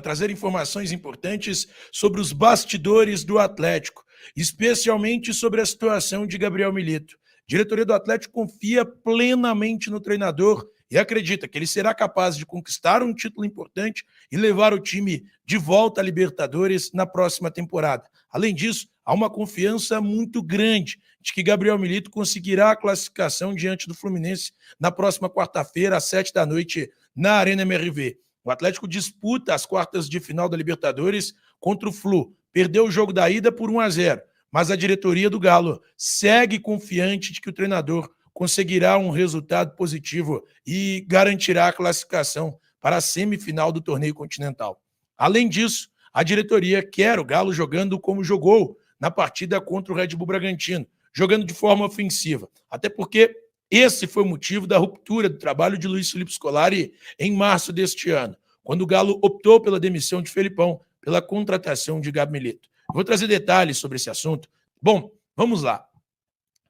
trazer informações importantes sobre os bastidores do Atlético, especialmente sobre a situação de Gabriel Milito. A diretoria do Atlético confia plenamente no treinador e acredita que ele será capaz de conquistar um título importante e levar o time de volta à Libertadores na próxima temporada. Além disso, há uma confiança muito grande de que Gabriel Milito conseguirá a classificação diante do Fluminense na próxima quarta-feira, às 7 da noite, na Arena MRV. O Atlético disputa as quartas de final da Libertadores contra o Flu. Perdeu o jogo da ida por 1-0, mas a diretoria do Galo segue confiante de que o treinador conseguirá um resultado positivo e garantirá a classificação para a semifinal do torneio continental. Além disso, a diretoria quer o Galo jogando como jogou na partida contra o Red Bull Bragantino, jogando de forma ofensiva, até porque esse foi o motivo da ruptura do trabalho de Luiz Felipe Scolari em março deste ano, quando o Galo optou pela demissão de Felipão, pela contratação de Gabi Milito. Vou trazer detalhes sobre esse assunto. Bom, vamos lá. A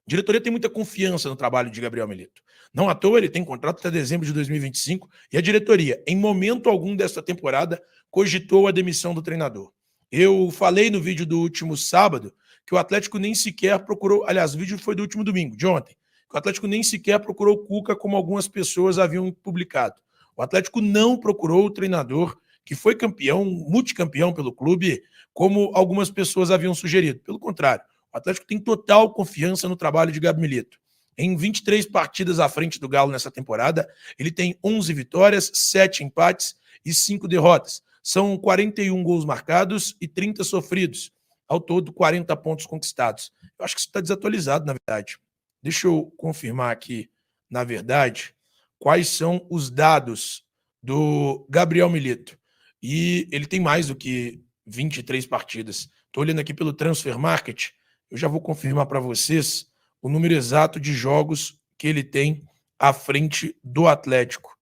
diretoria tem muita confiança no trabalho de Gabriel Milito. Não à toa, ele tem contrato até dezembro de 2025 e a diretoria, em momento algum desta temporada, cogitou a demissão do treinador. Eu falei no vídeo do último sábado que o Atlético nem sequer procurou, aliás, o vídeo foi do último domingo, de ontem, que o Atlético nem sequer procurou o Cuca como algumas pessoas haviam publicado. O Atlético não procurou o treinador que foi campeão, multicampeão pelo clube, como algumas pessoas haviam sugerido. Pelo contrário, o Atlético tem total confiança no trabalho de Gabi Milito. Em 23 partidas à frente do Galo nessa temporada, ele tem 11 vitórias, 7 empates e 5 derrotas. São 41 gols marcados e 30 sofridos. Ao todo, 40 pontos conquistados. Eu acho que isso está desatualizado, na verdade. Deixa eu confirmar aqui, na verdade, quais são os dados do Gabriel Milito. E ele tem mais do que 23 partidas. Estou olhando aqui pelo Transfer Market. Eu já vou confirmar para vocês o número exato de jogos que ele tem à frente do Atlético.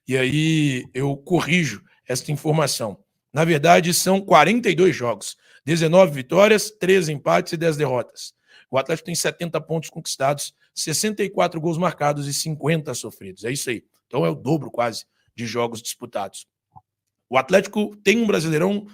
E aí eu corrijo esta informação. Na verdade, são 42 jogos. 19 vitórias, 13 empates e 10 derrotas. O Atlético tem 70 pontos conquistados, 64 gols marcados e 50 sofridos. É isso aí. Então é o dobro quase de jogos disputados. O Atlético tem um Brasileirão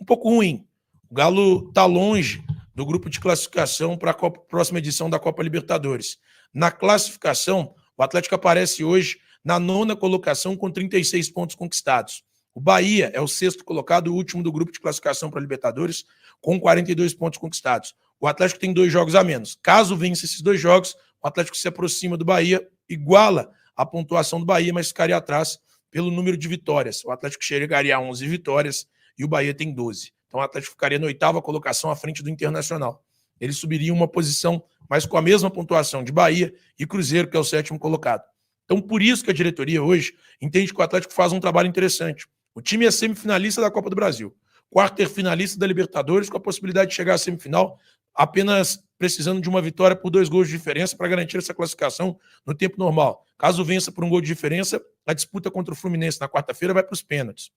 um pouco ruim. O Galo está longe do grupo de classificação para a próxima edição da Copa Libertadores. Na classificação, o Atlético aparece hoje na 9ª colocação com 36 pontos conquistados. O Bahia é o 6º colocado, o último do grupo de classificação para a Libertadores, com 42 pontos conquistados. O Atlético tem 2 jogos a menos. Caso vença esses 2 jogos, o Atlético se aproxima do Bahia, iguala a pontuação do Bahia, mas ficaria atrás pelo número de vitórias. O Atlético chegaria a 11 vitórias e o Bahia tem 12. Então o Atlético ficaria na 8ª colocação à frente do Internacional. Ele subiria uma posição, mas com a mesma pontuação de Bahia e Cruzeiro, que é o 7º colocado. Então por isso que a diretoria hoje entende que o Atlético faz um trabalho interessante. O time é semifinalista da Copa do Brasil, quarter-finalista da Libertadores, com a possibilidade de chegar à semifinal apenas precisando de uma vitória por 2 gols de diferença para garantir essa classificação no tempo normal. Caso vença por 1 gol de diferença, a disputa contra o Fluminense na quarta-feira vai para os pênaltis.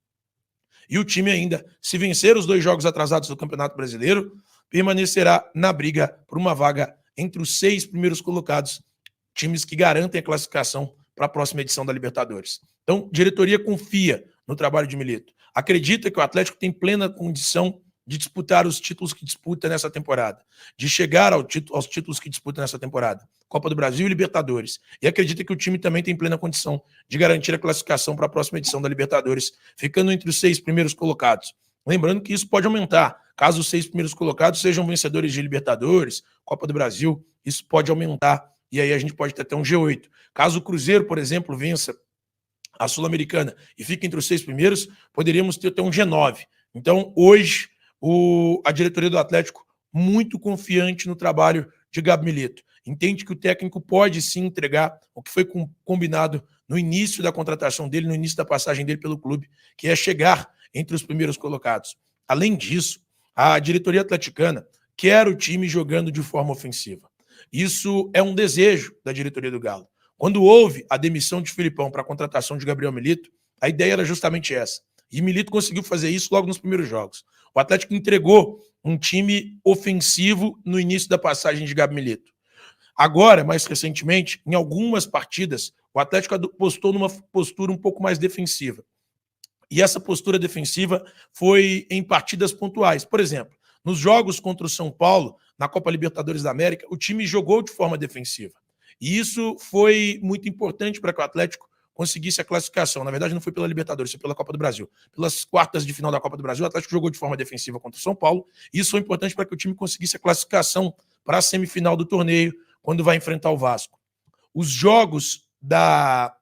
E o time ainda, se vencer os 2 jogos atrasados do Campeonato Brasileiro, permanecerá na briga por uma vaga entre os 6 primeiros colocados, times que garantem a classificação para a próxima edição da Libertadores. Então, a diretoria confia no trabalho de Milito. Acredita que o Atlético tem plena condição de disputar os títulos que disputa nessa temporada, de chegar aos títulos que disputa nessa temporada, Copa do Brasil e Libertadores. E acredita que o time também tem plena condição de garantir a classificação para a próxima edição da Libertadores, ficando entre os 6 primeiros colocados. Lembrando que isso pode aumentar. Caso os 6 primeiros colocados sejam vencedores de Libertadores, Copa do Brasil, isso pode aumentar. E aí a gente pode ter até um G8. Caso o Cruzeiro, por exemplo, vença a Sul-Americana e fique entre os 6 primeiros, poderíamos ter até um G9. Então, hoje, a diretoria do Atlético muito confiante no trabalho de Gabi Milito. Entende que o técnico pode sim entregar o que foi combinado no início da contratação dele, no início da passagem dele pelo clube, que é chegar entre os primeiros colocados. Além disso, a diretoria atleticana quer o time jogando de forma ofensiva. Isso é um desejo da diretoria do Galo. Quando houve a demissão de Felipão para a contratação de Gabriel Milito, a ideia era justamente essa. E Milito conseguiu fazer isso logo nos primeiros jogos. O Atlético entregou um time ofensivo no início da passagem de Gabi Milito. Agora, mais recentemente, em algumas partidas, o Atlético apostou numa postura um pouco mais defensiva. E essa postura defensiva foi em partidas pontuais. Por exemplo, nos jogos contra o São Paulo, na Copa Libertadores da América, o time jogou de forma defensiva. E isso foi muito importante para que o Atlético conseguisse a classificação. Na verdade, não foi pela Libertadores, foi pela Copa do Brasil. Pelas quartas de final da Copa do Brasil, o Atlético jogou de forma defensiva contra o São Paulo. E isso foi importante para que o time conseguisse a classificação para a semifinal do torneio, quando vai enfrentar o Vasco. Os jogos da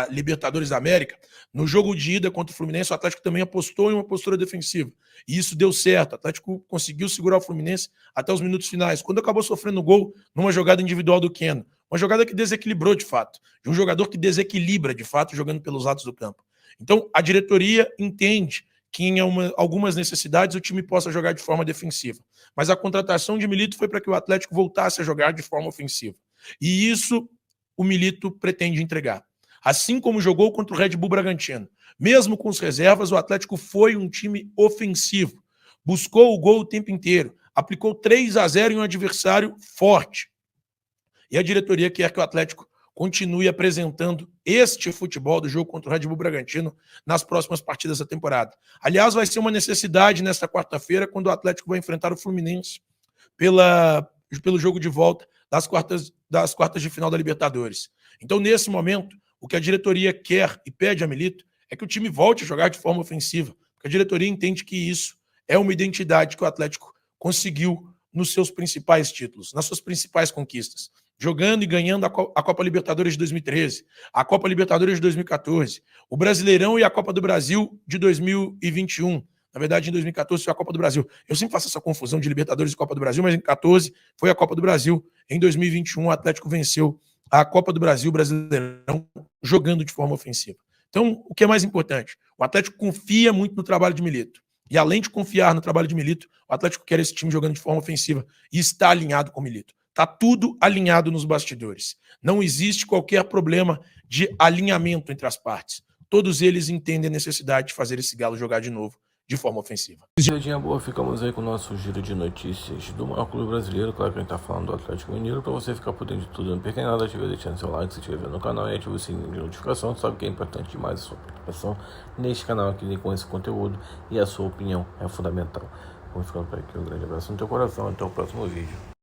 Libertadores da América, no jogo de ida contra o Fluminense, o Atlético também apostou em uma postura defensiva. E isso deu certo. O Atlético conseguiu segurar o Fluminense até os minutos finais, quando acabou sofrendo gol numa jogada individual do Keno. Uma jogada que desequilibrou de fato, de um jogador que desequilibra de fato jogando pelos lados do campo. Então, a diretoria entende que em algumas necessidades o time possa jogar de forma defensiva. Mas a contratação de Milito foi para que o Atlético voltasse a jogar de forma ofensiva. E isso o Milito pretende entregar. Assim como jogou contra o Red Bull Bragantino. Mesmo com as reservas, o Atlético foi um time ofensivo. Buscou o gol o tempo inteiro. Aplicou 3-0 em um adversário forte. E a diretoria quer que o Atlético continue apresentando este futebol do jogo contra o Red Bull Bragantino nas próximas partidas da temporada. Aliás, vai ser uma necessidade nesta quarta-feira, quando o Atlético vai enfrentar o Fluminense pelo jogo de volta das quartas de final da Libertadores. Então, nesse momento, o que a diretoria quer e pede a Milito é que o time volte a jogar de forma ofensiva, porque a diretoria entende que isso é uma identidade que o Atlético conseguiu nos seus principais títulos, nas suas principais conquistas, jogando e ganhando a Copa Libertadores de 2013, a Copa Libertadores de 2014, o Brasileirão e a Copa do Brasil de 2021. Na verdade, em 2014 foi a Copa do Brasil. Eu sempre faço essa confusão de Libertadores e Copa do Brasil, mas em 2014 foi a Copa do Brasil. Em 2021, o Atlético venceu a Copa do Brasil, Brasileirão, jogando de forma ofensiva. Então, o que é mais importante? O Atlético confia muito no trabalho de Milito. E além de confiar no trabalho de Milito, o Atlético quer esse time jogando de forma ofensiva e está alinhado com o Milito. Está tudo alinhado nos bastidores. Não existe qualquer problema de alinhamento entre as partes. Todos eles entendem a necessidade de fazer esse Galo jogar de novo de forma ofensiva. Giradinha boa, ficamos aí com o nosso giro de notícias do maior clube brasileiro. Claro que a gente tá falando do Atlético Mineiro. Para você ficar por dentro de tudo, não perca nada, ative deixando seu like se estiver vendo no canal e ative o sininho de notificação. Sabe que é importante demais a sua participação neste canal aqui com esse conteúdo, e a sua opinião é fundamental. Vamos ficando por aqui, um grande abraço no teu coração, até o próximo vídeo.